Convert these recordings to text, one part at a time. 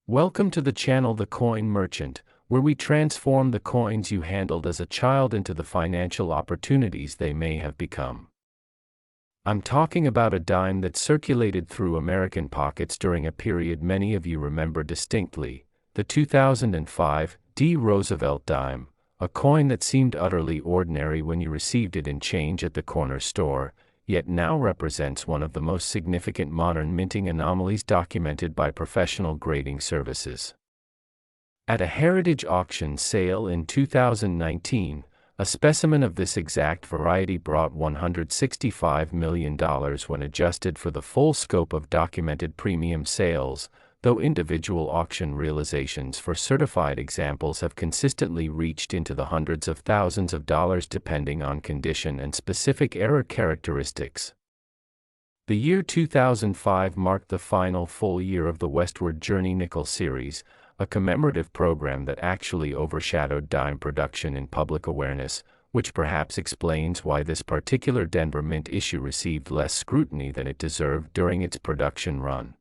Welcome to the channel The Coin Merchant, where we transform the coins you handled as a child into the financial opportunities they may have become. I'm talking about a dime that circulated through American pockets during a period many of you remember distinctly, the 2005 Roosevelt Dime, a coin that seemed utterly ordinary when you received it in change at the corner store, yet now represents one of the most significant modern minting anomalies documented by professional grading services. At a heritage auction sale in 2019, a specimen of this exact variety brought $165 million when adjusted for the full scope of documented premium sales, though individual auction realizations for certified examples have consistently reached into the hundreds of thousands of dollars depending on condition and specific error characteristics. The year 2005 marked the final full year of the Westward Journey Nickel Series, a commemorative program that actually overshadowed dime production in public awareness, which perhaps explains why this particular Denver Mint issue received less scrutiny than it deserved during its production run.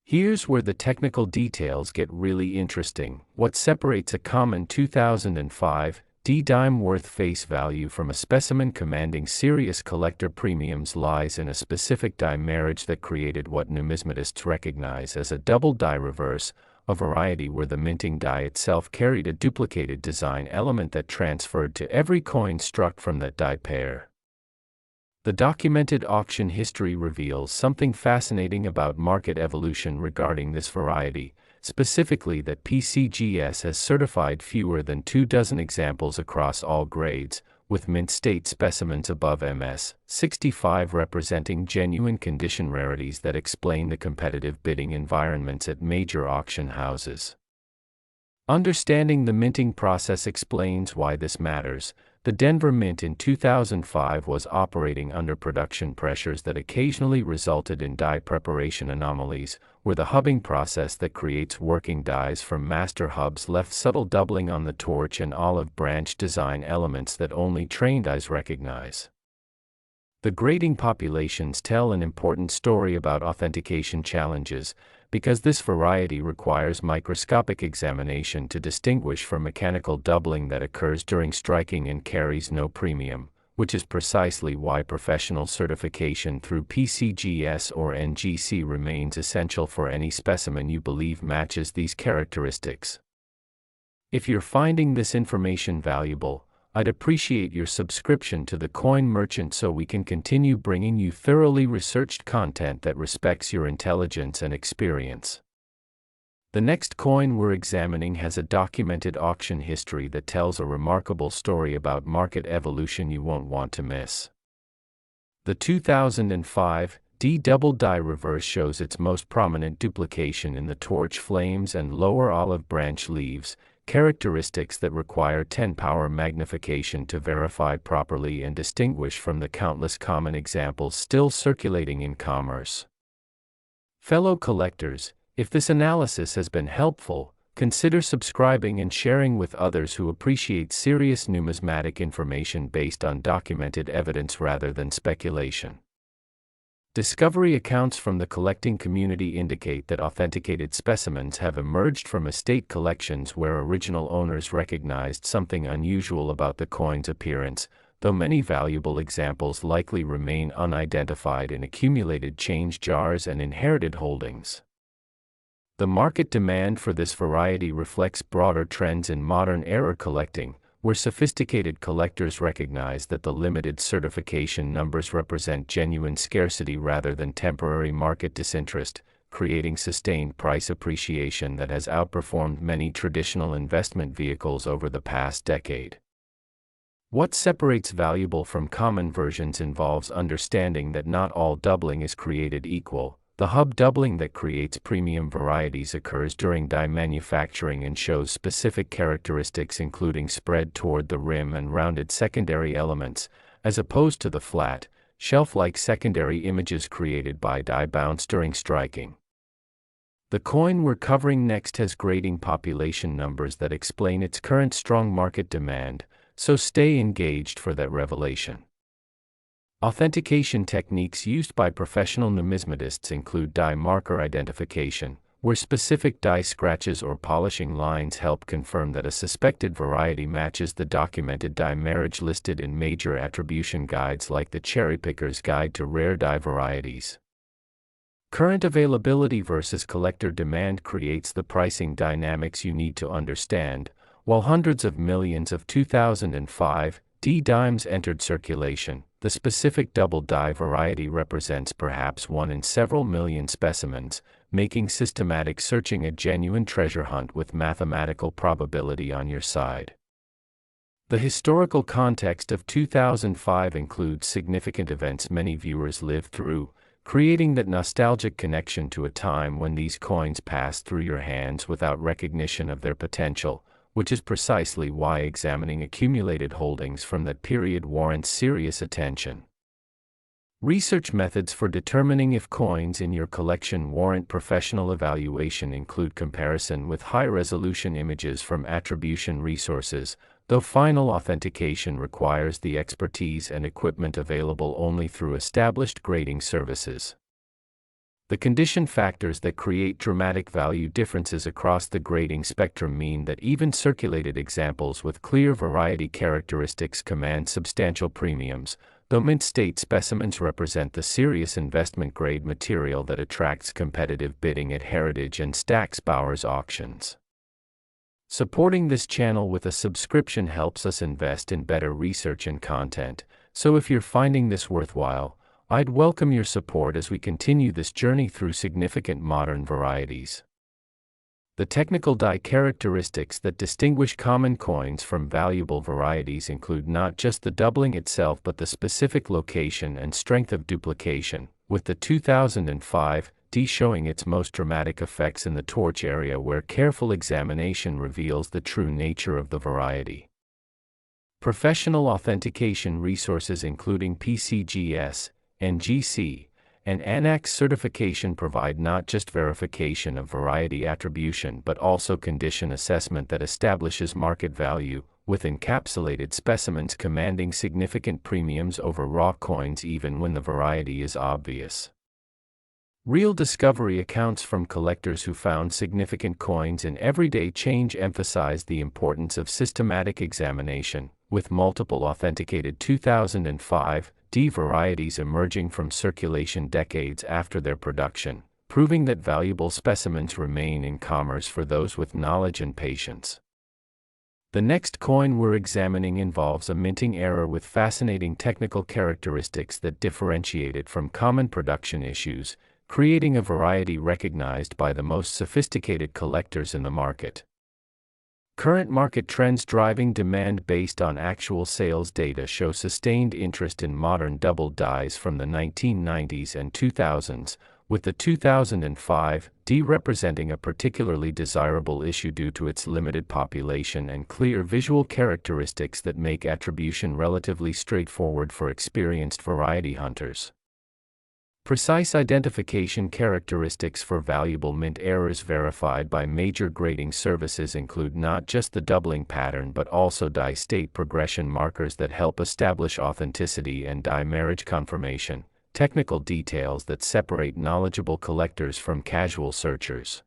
Here's where the technical details get really interesting. What separates a common 2005 dime worth face value from a specimen commanding serious collector premiums lies in a specific die marriage that created what numismatists recognize as a double die reverse, a variety where the minting die itself carried a duplicated design element that transferred to every coin struck from that die pair. The documented auction history reveals something fascinating about market evolution regarding this variety, specifically that PCGS has certified fewer than 24 examples across all grades, with mint state specimens above MS 65 representing genuine condition rarities that explain the competitive bidding environments at major auction houses. Understanding the minting process explains why this matters. The Denver Mint in 2005 was operating under production pressures that occasionally resulted in die preparation anomalies, where the hubbing process that creates working dies from master hubs left subtle doubling on the torch and olive branch design elements that only trained eyes recognize. The grading populations tell an important story about authentication challenges, because this variety requires microscopic examination to distinguish from mechanical doubling that occurs during striking and carries no premium, which is precisely why professional certification through PCGS or NGC remains essential for any specimen you believe matches these characteristics. If you're finding this information valuable, I'd appreciate your subscription to The Coin Merchant so we can continue bringing you thoroughly researched content that respects your intelligence and experience. The next coin we're examining has a documented auction history that tells a remarkable story about market evolution you won't want to miss. The 2005 double die reverse shows its most prominent duplication in the torch flames and lower olive branch leaves, characteristics that require 10-power magnification to verify properly and distinguish from the countless common examples still circulating in commerce. Fellow collectors, if this analysis has been helpful, consider subscribing and sharing with others who appreciate serious numismatic information based on documented evidence rather than speculation. Discovery accounts from the collecting community indicate that authenticated specimens have emerged from estate collections where original owners recognized something unusual about the coin's appearance, though many valuable examples likely remain unidentified in accumulated change jars and inherited holdings. The market demand for this variety reflects broader trends in modern era collecting, where sophisticated collectors recognize that the limited certification numbers represent genuine scarcity rather than temporary market disinterest, creating sustained price appreciation that has outperformed many traditional investment vehicles over the past decade. What separates valuable from common versions involves understanding that not all doubling is created equal. The hub doubling that creates premium varieties occurs during die manufacturing and shows specific characteristics including spread toward the rim and rounded secondary elements, as opposed to the flat, shelf-like secondary images created by die bounce during striking. The coin we're covering next has grading population numbers that explain its current strong market demand, so stay engaged for that revelation. Authentication techniques used by professional numismatists include die marker identification, where specific die scratches or polishing lines help confirm that a suspected variety matches the documented die marriage listed in major attribution guides like the Cherry Picker's Guide to Rare Die Varieties. Current availability versus collector demand creates the pricing dynamics you need to understand. While hundreds of millions of 2005 D dimes entered circulation, the specific double die variety represents perhaps one in several million specimens, making systematic searching a genuine treasure hunt with mathematical probability on your side. The historical context of 2005 includes significant events many viewers lived through, creating that nostalgic connection to a time when these coins passed through your hands without recognition of their potential, which is precisely why examining accumulated holdings from that period warrants serious attention. Research methods for determining if coins in your collection warrant professional evaluation include comparison with high-resolution images from attribution resources, though final authentication requires the expertise and equipment available only through established grading services. The condition factors that create dramatic value differences across the grading spectrum mean that even circulated examples with clear variety characteristics command substantial premiums, though mint state specimens represent the serious investment grade material that attracts competitive bidding at Heritage and Stack's Bowers auctions. Supporting this channel with a subscription helps us invest in better research and content, so if you're finding this worthwhile, I'd welcome your support as we continue this journey through significant modern varieties. The technical die characteristics that distinguish common coins from valuable varieties include not just the doubling itself but the specific location and strength of duplication, with the 2005 D showing its most dramatic effects in the torch area where careful examination reveals the true nature of the variety. Professional authentication resources including PCGS, NGC, and NX certification provide not just verification of variety attribution but also condition assessment that establishes market value, with encapsulated specimens commanding significant premiums over raw coins even when the variety is obvious. Real discovery accounts from collectors who found significant coins in everyday change emphasize the importance of systematic examination, with multiple authenticated 2005 D varieties emerging from circulation decades after their production, proving that valuable specimens remain in commerce for those with knowledge and patience. The next coin we're examining involves a minting error with fascinating technical characteristics that differentiate it from common production issues, creating a variety recognized by the most sophisticated collectors in the market. Current market trends driving demand based on actual sales data show sustained interest in modern double dies from the 1990s and 2000s, with the 2005 D representing a particularly desirable issue due to its limited population and clear visual characteristics that make attribution relatively straightforward for experienced variety hunters. Precise identification characteristics for valuable mint errors verified by major grading services include not just the doubling pattern but also die state progression markers that help establish authenticity and die marriage confirmation, technical details that separate knowledgeable collectors from casual searchers.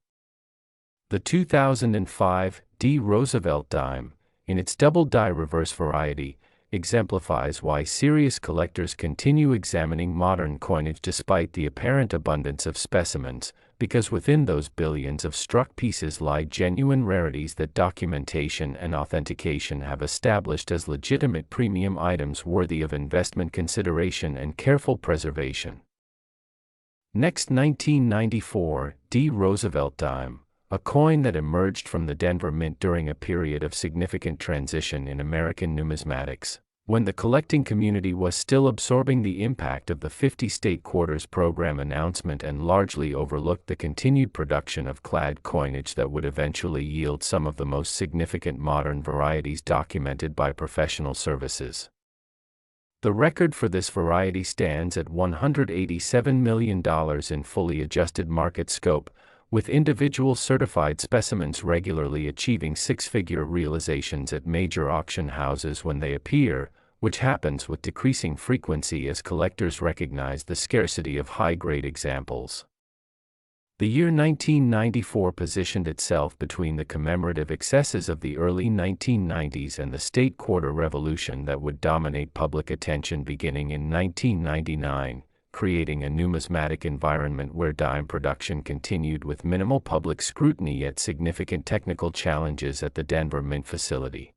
The 2005 D Roosevelt Dime, in its double die reverse variety, exemplifies why serious collectors continue examining modern coinage despite the apparent abundance of specimens, because within those billions of struck pieces lie genuine rarities that documentation and authentication have established as legitimate premium items worthy of investment consideration and careful preservation. Next, 1994 D Roosevelt Dime, a coin that emerged from the Denver Mint during a period of significant transition in American numismatics, when the collecting community was still absorbing the impact of the 50 state quarters program announcement and largely overlooked the continued production of clad coinage that would eventually yield some of the most significant modern varieties documented by professional services. The record for this variety stands at $187 million in fully adjusted market scope, with individual certified specimens regularly achieving six-figure realizations at major auction houses when they appear, which happens with decreasing frequency as collectors recognize the scarcity of high-grade examples. The year 1994 positioned itself between the commemorative excesses of the early 1990s and the state quarter revolution that would dominate public attention beginning in 1999, creating a numismatic environment where dime production continued with minimal public scrutiny yet significant technical challenges at the Denver Mint facility.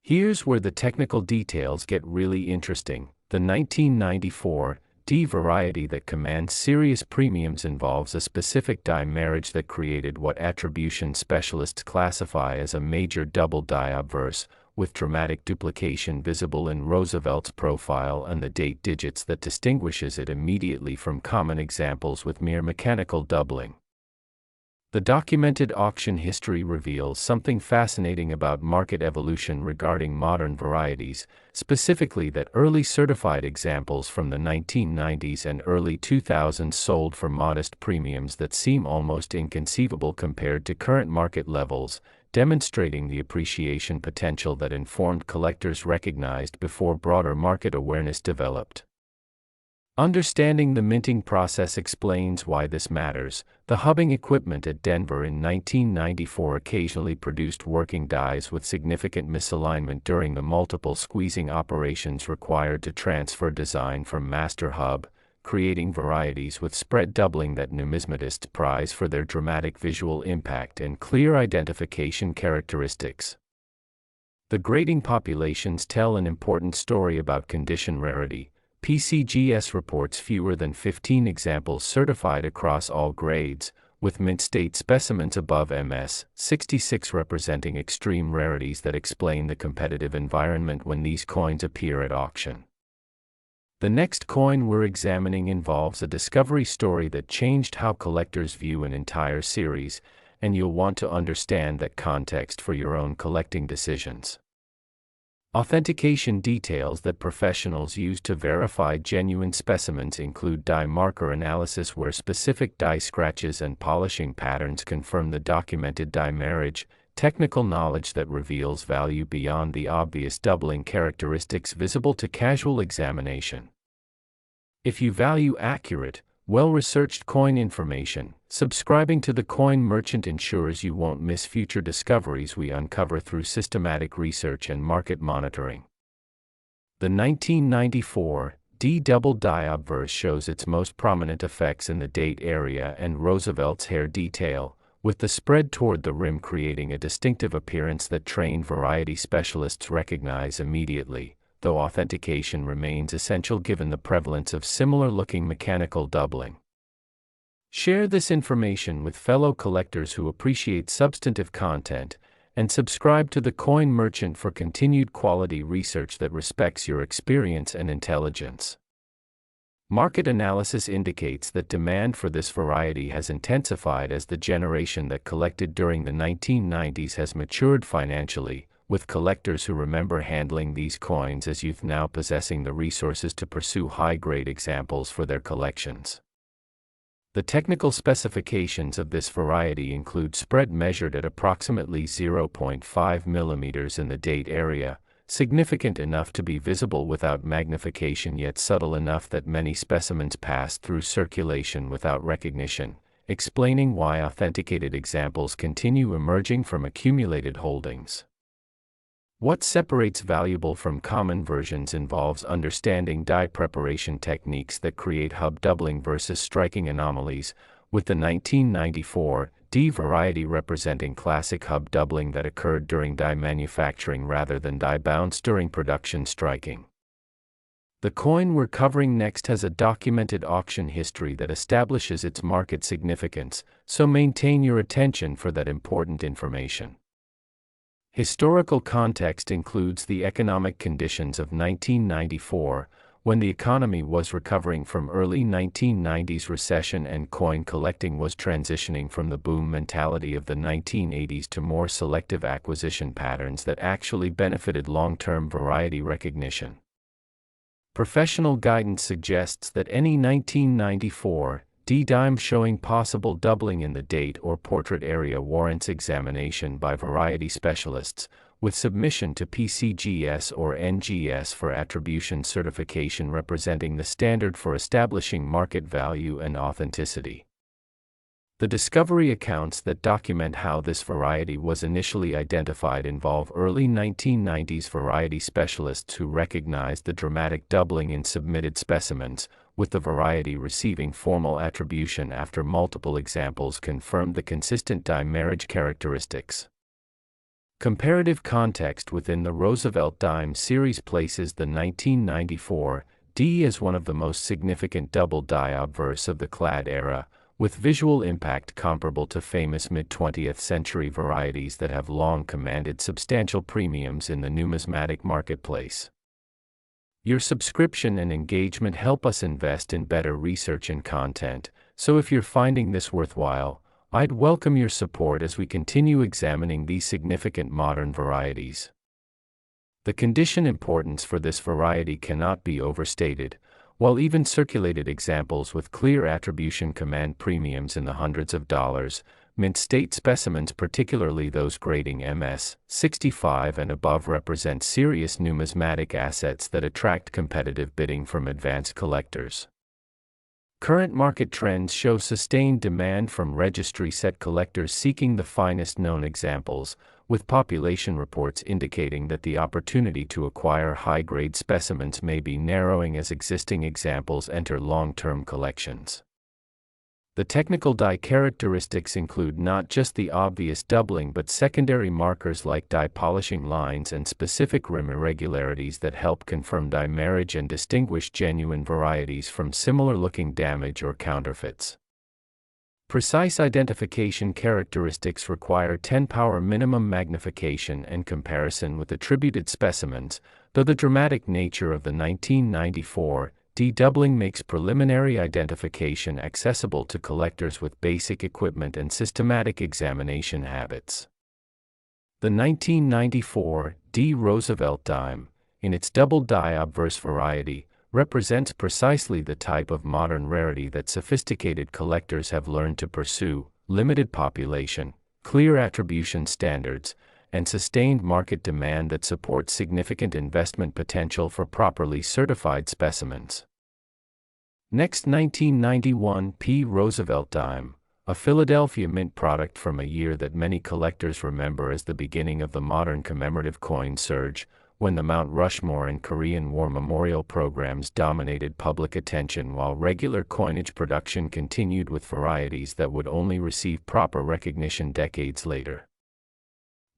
Here's where the technical details get really interesting. The 1994 D variety that commands serious premiums involves a specific die marriage that created what attribution specialists classify as a major double die obverse, with dramatic duplication visible in Roosevelt's profile and the date digits that distinguishes it immediately from common examples with mere mechanical doubling. The documented auction history reveals something fascinating about market evolution regarding modern varieties, specifically that early certified examples from the 1990s and early 2000s sold for modest premiums that seem almost inconceivable compared to current market levels, demonstrating the appreciation potential that informed collectors recognized before broader market awareness developed. Understanding the minting process explains why this matters. The hubbing equipment at Denver in 1994 occasionally produced working dies with significant misalignment during the multiple squeezing operations required to transfer design from master hub, creating varieties with spread doubling that numismatists prize for their dramatic visual impact and clear identification characteristics. The grading populations tell an important story about condition rarity. PCGS reports fewer than 15 examples certified across all grades, with mint state specimens above MS 66 representing extreme rarities that explain the competitive environment when these coins appear at auction. The next coin we're examining involves a discovery story that changed how collectors view an entire series, and you'll want to understand that context for your own collecting decisions. Authentication details that professionals use to verify genuine specimens include die marker analysis where specific die scratches and polishing patterns confirm the documented die marriage, technical knowledge that reveals value beyond the obvious doubling characteristics visible to casual examination. If you value accurate, well-researched coin information, subscribing to the Coin Merchant ensures you won't miss future discoveries we uncover through systematic research and market monitoring. The 1994 D double die obverse shows its most prominent effects in the date area and Roosevelt's hair detail, with the spread toward the rim creating a distinctive appearance that trained variety specialists recognize immediately, though authentication remains essential given the prevalence of similar-looking mechanical doubling. Share this information with fellow collectors who appreciate substantive content, and subscribe to the Coin Merchant for continued quality research that respects your experience and intelligence. Market analysis indicates that demand for this variety has intensified as the generation that collected during the 1990s has matured financially, with collectors who remember handling these coins as youth now possessing the resources to pursue high-grade examples for their collections. The technical specifications of this variety include spread measured at approximately 0.5 mm in the date area, significant enough to be visible without magnification yet subtle enough that many specimens pass through circulation without recognition, explaining why authenticated examples continue emerging from accumulated holdings. What separates valuable from common versions involves understanding die preparation techniques that create hub doubling versus striking anomalies, with the 1994 D variety representing classic hub doubling that occurred during die manufacturing rather than die bounce during production striking. The coin we're covering next has a documented auction history that establishes its market significance, so maintain your attention for that important information. Historical context includes the economic conditions of 1994, when the economy was recovering from early 1990s recession and coin collecting was transitioning from the boom mentality of the 1980s to more selective acquisition patterns that actually benefited long-term variety recognition. Professional guidance suggests that any 1994 D dime showing possible doubling in the date or portrait area warrants examination by variety specialists, with submission to PCGS or NGS for attribution certification representing the standard for establishing market value and authenticity. The discovery accounts that document how this variety was initially identified involve early 1990s variety specialists who recognized the dramatic doubling in submitted specimens, with the variety receiving formal attribution after multiple examples confirmed the consistent dimarriage characteristics. Comparative context within the Roosevelt Dimes series places the 1994 D as one of the most significant double-die obverse of the clad era, with visual impact comparable to famous mid-20th century varieties that have long commanded substantial premiums in the numismatic marketplace. Your subscription and engagement help us invest in better research and content, so if you're finding this worthwhile, I'd welcome your support as we continue examining these significant modern varieties. The condition importance for this variety cannot be overstated. While even circulated examples with clear attribution command premiums in the hundreds of dollars, mint state specimens, particularly those grading MS 65 and above, represent serious numismatic assets that attract competitive bidding from advanced collectors. Current market trends show sustained demand from registry set collectors seeking the finest known examples, with population reports indicating that the opportunity to acquire high-grade specimens may be narrowing as existing examples enter long-term collections. The technical die characteristics include not just the obvious doubling but secondary markers like die polishing lines and specific rim irregularities that help confirm dimarriage and distinguish genuine varieties from similar-looking damage or counterfeits. Precise identification characteristics require 10-power minimum magnification and comparison with attributed specimens, though the dramatic nature of the 1994 D-doubling makes preliminary identification accessible to collectors with basic equipment and systematic examination habits. The 1994 D Roosevelt Dime, in its double-die obverse variety, represents precisely the type of modern rarity that sophisticated collectors have learned to pursue: limited population, clear attribution standards, and sustained market demand that supports significant investment potential for properly certified specimens. Next, 1991 P. Roosevelt Dime, a Philadelphia Mint product from a year that many collectors remember as the beginning of the modern commemorative coin surge, when the Mount Rushmore and Korean War memorial programs dominated public attention while regular coinage production continued with varieties that would only receive proper recognition decades later.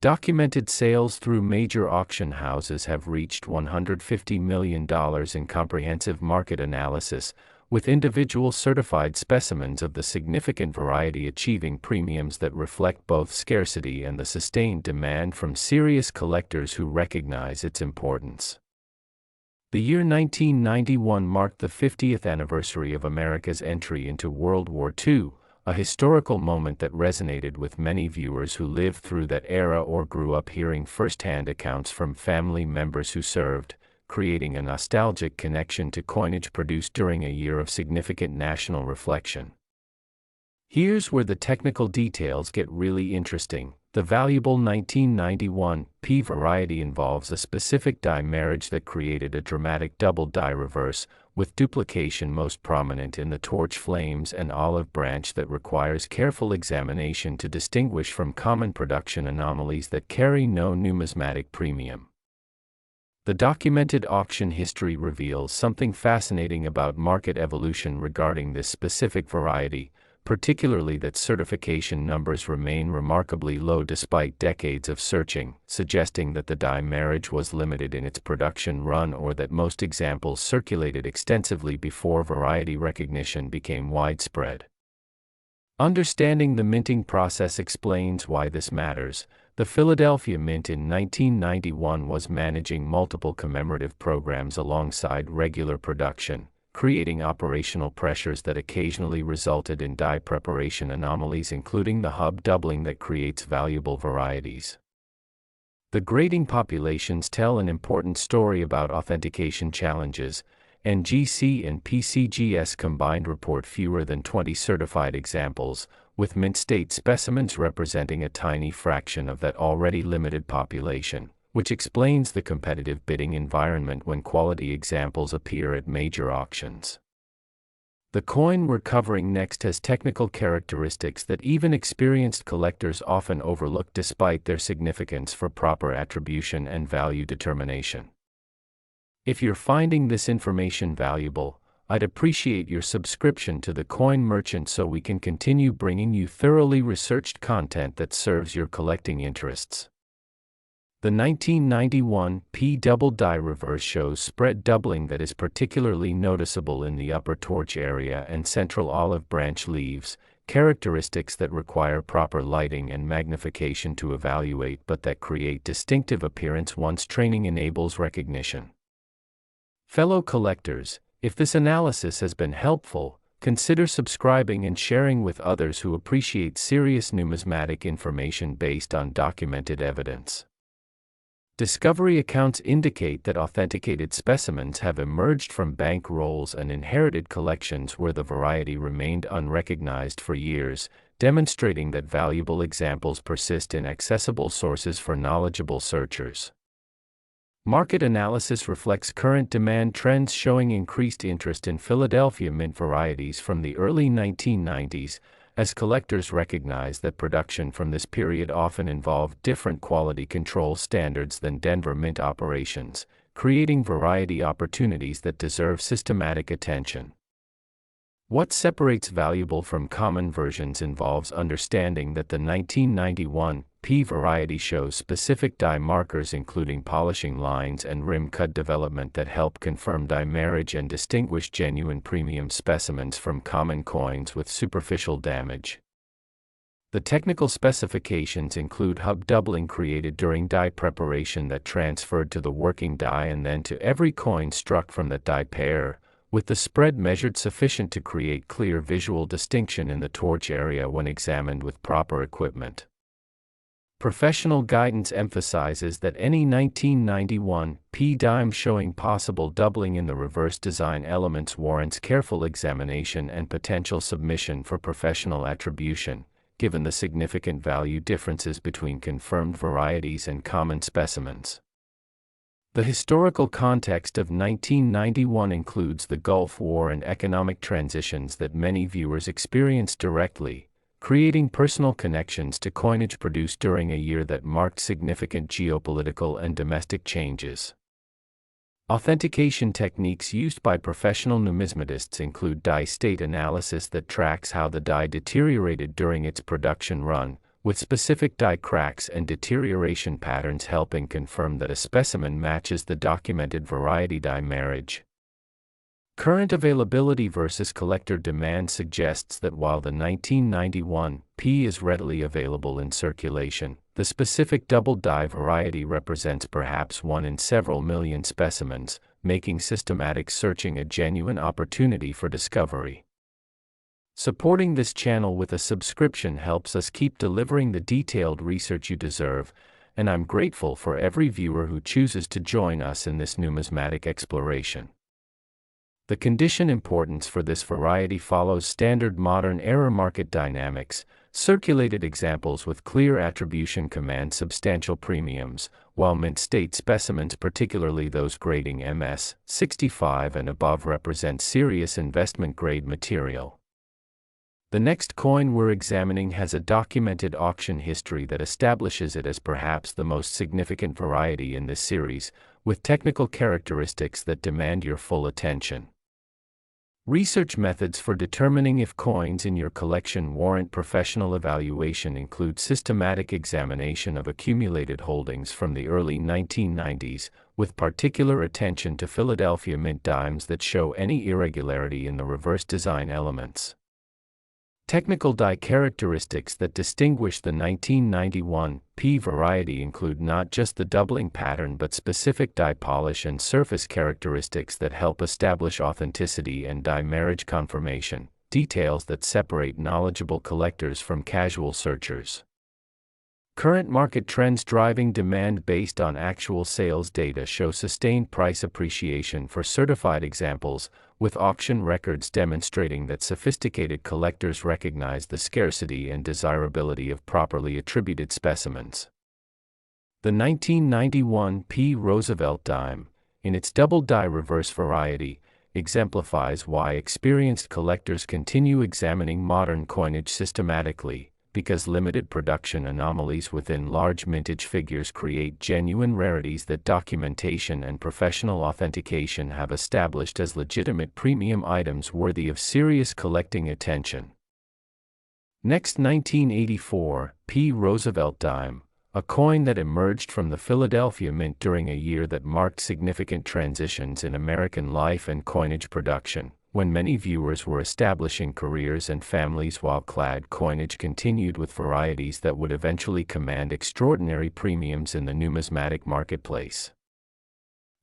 Documented sales through major auction houses have reached $150 million in comprehensive market analysis, with individual certified specimens of the significant variety achieving premiums that reflect both scarcity and the sustained demand from serious collectors who recognize its importance. The year 1991 marked the 50th anniversary of America's entry into World War II, a historical moment that resonated with many viewers who lived through that era or grew up hearing first-hand accounts from family members who served, creating a nostalgic connection to coinage produced during a year of significant national reflection. Here's where the technical details get really interesting. The valuable 1991 P variety involves a specific die marriage that created a dramatic double die reverse, with duplication most prominent in the torch flames and olive branch that requires careful examination to distinguish from common production anomalies that carry no numismatic premium. The documented auction history reveals something fascinating about market evolution regarding this specific variety, particularly that certification numbers remain remarkably low despite decades of searching, suggesting that the die marriage was limited in its production run or that most examples circulated extensively before variety recognition became widespread. Understanding the minting process explains why this matters. The Philadelphia Mint in 1991 was managing multiple commemorative programs alongside regular production, creating operational pressures that occasionally resulted in die preparation anomalies, including the hub doubling that creates valuable varieties. The grading populations tell an important story about authentication challenges. NGC and PCGS combined report fewer than 20 certified examples, with mint state specimens representing a tiny fraction of that already limited population, which explains the competitive bidding environment when quality examples appear at major auctions. The coin we're covering next has technical characteristics that even experienced collectors often overlook despite their significance for proper attribution and value determination. If you're finding this information valuable, I'd appreciate your subscription to the Coin Merchant so we can continue bringing you thoroughly researched content that serves your collecting interests. The 1991 P double die reverse shows spread doubling that is particularly noticeable in the upper torch area and central olive branch leaves, characteristics that require proper lighting and magnification to evaluate but that create distinctive appearance once training enables recognition. Fellow collectors, if this analysis has been helpful, consider subscribing and sharing with others who appreciate serious numismatic information based on documented evidence. Discovery accounts indicate that authenticated specimens have emerged from bank rolls and inherited collections where the variety remained unrecognized for years, demonstrating that valuable examples persist in accessible sources for knowledgeable searchers. Market analysis reflects current demand trends showing increased interest in Philadelphia mint varieties from the early 1990s, as collectors recognize that production from this period often involved different quality control standards than Denver mint operations, creating variety opportunities that deserve systematic attention. What separates valuable from common versions involves understanding that the 1991 P variety shows specific die markers including polishing lines and rim cut development that help confirm die marriage and distinguish genuine premium specimens from common coins with superficial damage. The technical specifications include hub doubling created during die preparation that transferred to the working die and then to every coin struck from that die pair, with the spread measured sufficient to create clear visual distinction in the torch area when examined with proper equipment. Professional guidance emphasizes that any 1991 P dime showing possible doubling in the reverse design elements warrants careful examination and potential submission for professional attribution, given the significant value differences between confirmed varieties and common specimens. The historical context of 1991 includes the Gulf War and economic transitions that many viewers experienced directly, creating personal connections to coinage produced during a year that marked significant geopolitical and domestic changes. Authentication techniques used by professional numismatists include die state analysis that tracks how the die deteriorated during its production run, with specific die cracks and deterioration patterns helping confirm that a specimen matches the documented variety die marriage. Current availability versus collector demand suggests that while the 1991 P is readily available in circulation, the specific double die variety represents perhaps one in several million specimens, making systematic searching a genuine opportunity for discovery. Supporting this channel with a subscription helps us keep delivering the detailed research you deserve, and I'm grateful for every viewer who chooses to join us in this numismatic exploration. The condition importance for this variety follows standard modern era market dynamics. Circulated examples with clear attribution command substantial premiums, while mint state specimens, particularly those grading MS 65 and above, represent serious investment grade material. The next coin we're examining has a documented auction history that establishes it as perhaps the most significant variety in this series, with technical characteristics that demand your full attention. Research methods for determining if coins in your collection warrant professional evaluation include systematic examination of accumulated holdings from the early 1990s, with particular attention to Philadelphia mint dimes that show any irregularity in the reverse design elements. Technical die characteristics that distinguish the 1991 P variety include not just the doubling pattern but specific die polish and surface characteristics that help establish authenticity and die marriage confirmation, details that separate knowledgeable collectors from casual searchers. Current market trends driving demand based on actual sales data show sustained price appreciation for certified examples, with auction records demonstrating that sophisticated collectors recognize the scarcity and desirability of properly attributed specimens. The 1991 P Roosevelt Dime, in its double die reverse variety, exemplifies why experienced collectors continue examining modern coinage systematically, because limited production anomalies within large mintage figures create genuine rarities that documentation and professional authentication have established as legitimate premium items worthy of serious collecting attention. Next, 1984, P. Roosevelt Dime, a coin that emerged from the Philadelphia Mint during a year that marked significant transitions in American life and coinage production, when many viewers were establishing careers and families while clad coinage continued with varieties that would eventually command extraordinary premiums in the numismatic marketplace.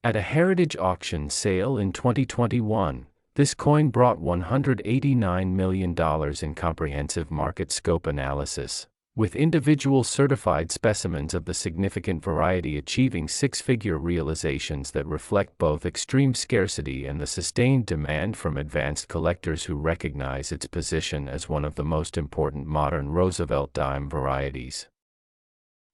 At a heritage auction sale in 2021, this coin brought $189 million in comprehensive market scope analysis, with individual certified specimens of the significant variety achieving six-figure realizations that reflect both extreme scarcity and the sustained demand from advanced collectors who recognize its position as one of the most important modern Roosevelt dime varieties.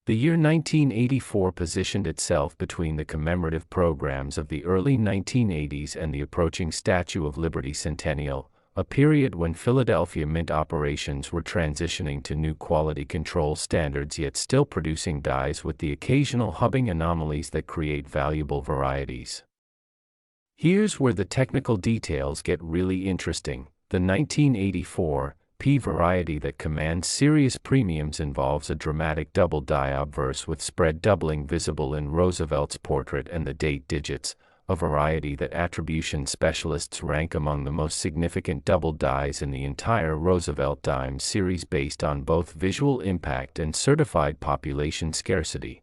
The year 1984 positioned itself between the commemorative programs of the early 1980s and the approaching Statue of Liberty Centennial, a period when Philadelphia Mint operations were transitioning to new quality control standards yet still producing dies with the occasional hubbing anomalies that create valuable varieties. Here's where the technical details get really interesting. The 1984 P variety that commands serious premiums involves a dramatic double die obverse with spread doubling visible in Roosevelt's portrait and the date digits, a variety that attribution specialists rank among the most significant double dies in the entire Roosevelt Dimes series based on both visual impact and certified population scarcity.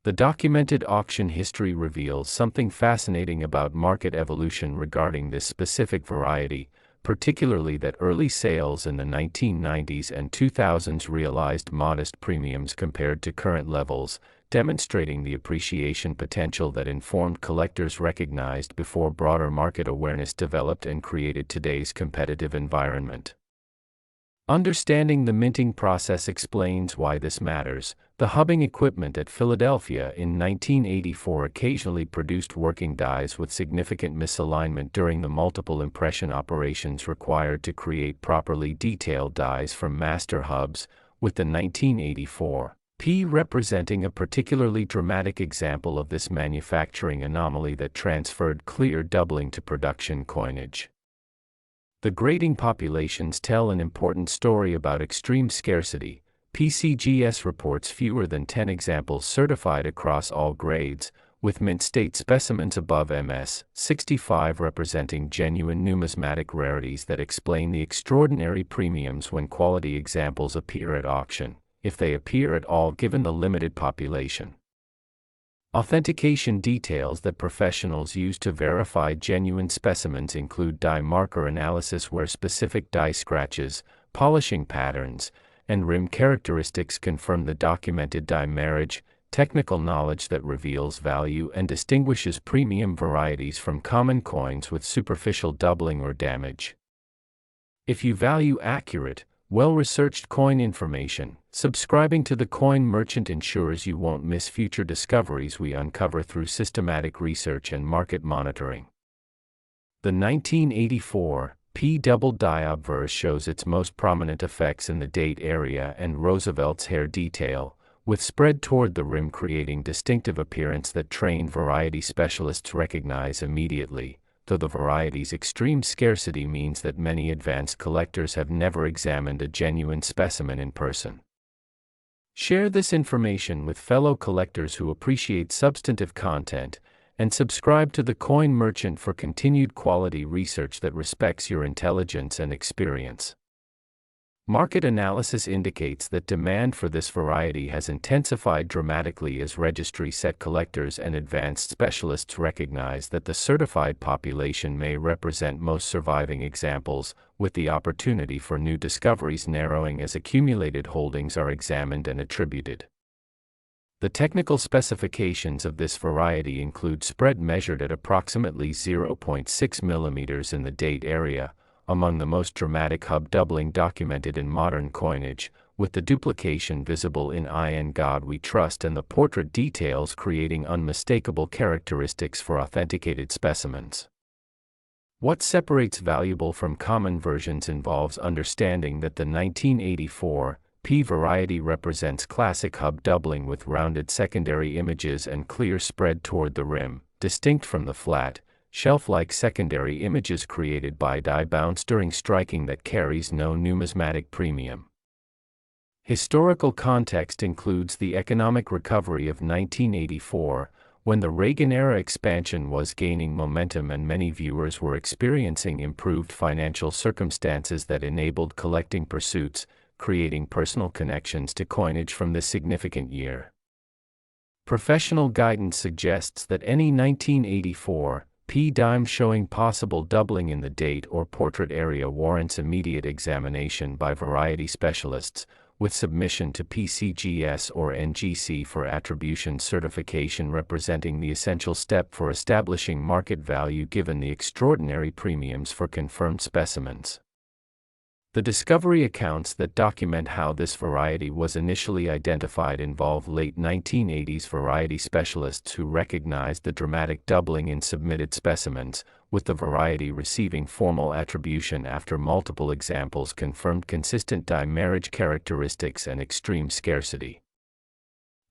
The documented auction history reveals something fascinating about market evolution regarding this specific variety, particularly that early sales in the 1990s and 2000s realized modest premiums compared to current levels, demonstrating the appreciation potential that informed collectors recognized before broader market awareness developed and created today's competitive environment. Understanding the minting process explains why this matters. The hubbing equipment at Philadelphia in 1984 occasionally produced working dies with significant misalignment during the multiple impression operations required to create properly detailed dies from master hubs, with the 1984 P representing a particularly dramatic example of this manufacturing anomaly that transferred clear doubling to production coinage. The grading populations tell an important story about extreme scarcity. PCGS reports fewer than 10 examples certified across all grades, with mint state specimens above MS 65 representing genuine numismatic rarities that explain the extraordinary premiums when quality examples appear at auction, if they appear at all given the limited population. Authentication details that professionals use to verify genuine specimens include die marker analysis where specific die scratches, polishing patterns, and rim characteristics confirm the documented die marriage, technical knowledge that reveals value and distinguishes premium varieties from common coins with superficial doubling or damage. If you value accurate, well-researched coin information, subscribing to the Coin Merchant ensures you won't miss future discoveries we uncover through systematic research and market monitoring. The 1984 P double die obverse shows its most prominent effects in the date area and Roosevelt's hair detail, with spread toward the rim creating distinctive appearance that trained variety specialists recognize immediately, though the variety's extreme scarcity means that many advanced collectors have never examined a genuine specimen in person. Share this information with fellow collectors who appreciate substantive content, and subscribe to the Coin Merchant for continued quality research that respects your intelligence and experience. Market analysis indicates that demand for this variety has intensified dramatically as registry set collectors and advanced specialists recognize that the certified population may represent most surviving examples, with the opportunity for new discoveries narrowing as accumulated holdings are examined and attributed. The technical specifications of this variety include spread measured at approximately 0.6 mm in the date area, among the most dramatic hub doubling documented in modern coinage, with the duplication visible in In God We Trust and the portrait details creating unmistakable characteristics for authenticated specimens. What separates valuable from common versions involves understanding that the 1984 P variety represents classic hub doubling with rounded secondary images and clear spread toward the rim, distinct from the flat, shelf-like secondary images created by die bounce during striking that carries no numismatic premium. Historical context includes the economic recovery of 1984, when the Reagan-era expansion was gaining momentum and many viewers were experiencing improved financial circumstances that enabled collecting pursuits, creating personal connections to coinage from this significant year. Professional guidance suggests that any 1984 P dime showing possible doubling in the date or portrait area warrants immediate examination by variety specialists, with submission to PCGS or NGC for attribution certification representing the essential step for establishing market value given the extraordinary premiums for confirmed specimens. The discovery accounts that document how this variety was initially identified involve late 1980s variety specialists who recognized the dramatic doubling in submitted specimens, with the variety receiving formal attribution after multiple examples confirmed consistent die marriage characteristics and extreme scarcity.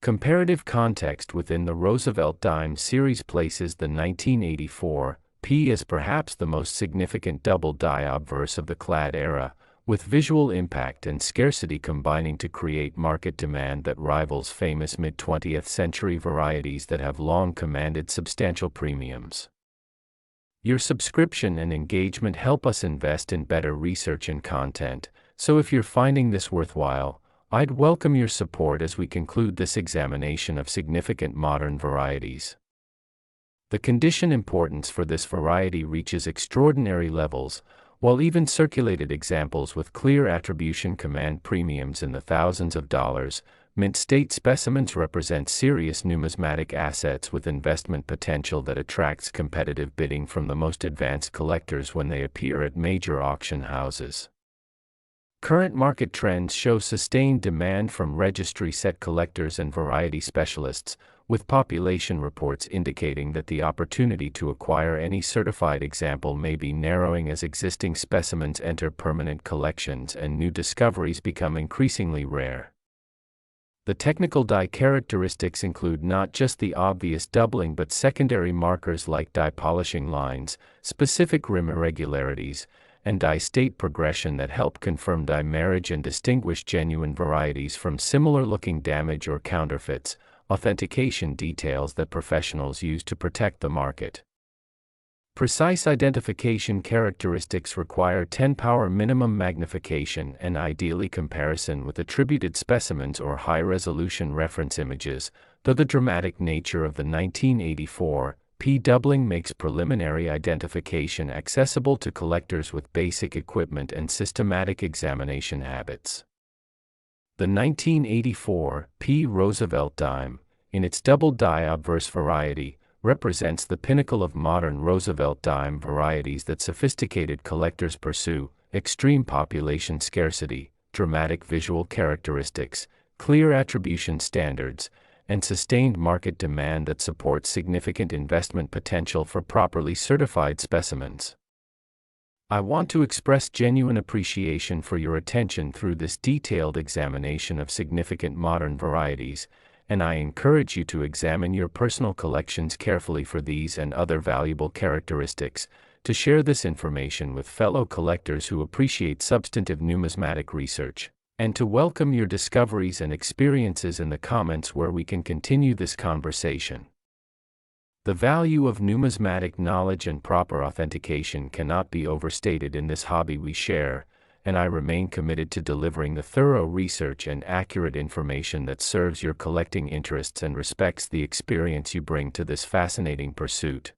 Comparative context within the Roosevelt Dimes series places the 1984 P as perhaps the most significant double die obverse of the clad era, with visual impact and scarcity combining to create market demand that rivals famous mid-20th century varieties that have long commanded substantial premiums. Your subscription and engagement help us invest in better research and content, so if you're finding this worthwhile, I'd welcome your support as we conclude this examination of significant modern varieties. The condition importance for this variety reaches extraordinary levels, while even circulated examples with clear attribution command premiums in the thousands of dollars. Mint state specimens represent serious numismatic assets with investment potential that attracts competitive bidding from the most advanced collectors when they appear at major auction houses. Current market trends show sustained demand from registry set collectors and variety specialists, with population reports indicating that the opportunity to acquire any certified example may be narrowing as existing specimens enter permanent collections and new discoveries become increasingly rare. The technical die characteristics include not just the obvious doubling but secondary markers like die polishing lines, specific rim irregularities, and die state progression that help confirm die marriage and distinguish genuine varieties from similar-looking damage or counterfeits, authentication details that professionals use to protect the market. Precise identification characteristics require 10-power minimum magnification and ideally comparison with attributed specimens or high-resolution reference images, though the dramatic nature of the 1984 P doubling makes preliminary identification accessible to collectors with basic equipment and systematic examination habits. The 1984 P Roosevelt Dime, in its double die obverse variety, represents the pinnacle of modern Roosevelt Dime varieties that sophisticated collectors pursue: extreme population scarcity, dramatic visual characteristics, clear attribution standards, and sustained market demand that supports significant investment potential for properly certified specimens. I want to express genuine appreciation for your attention through this detailed examination of significant modern varieties, and I encourage you to examine your personal collections carefully for these and other valuable characteristics, to share this information with fellow collectors who appreciate substantive numismatic research, and to welcome your discoveries and experiences in the comments where we can continue this conversation. The value of numismatic knowledge and proper authentication cannot be overstated in this hobby we share, and I remain committed to delivering the thorough research and accurate information that serves your collecting interests and respects the experience you bring to this fascinating pursuit.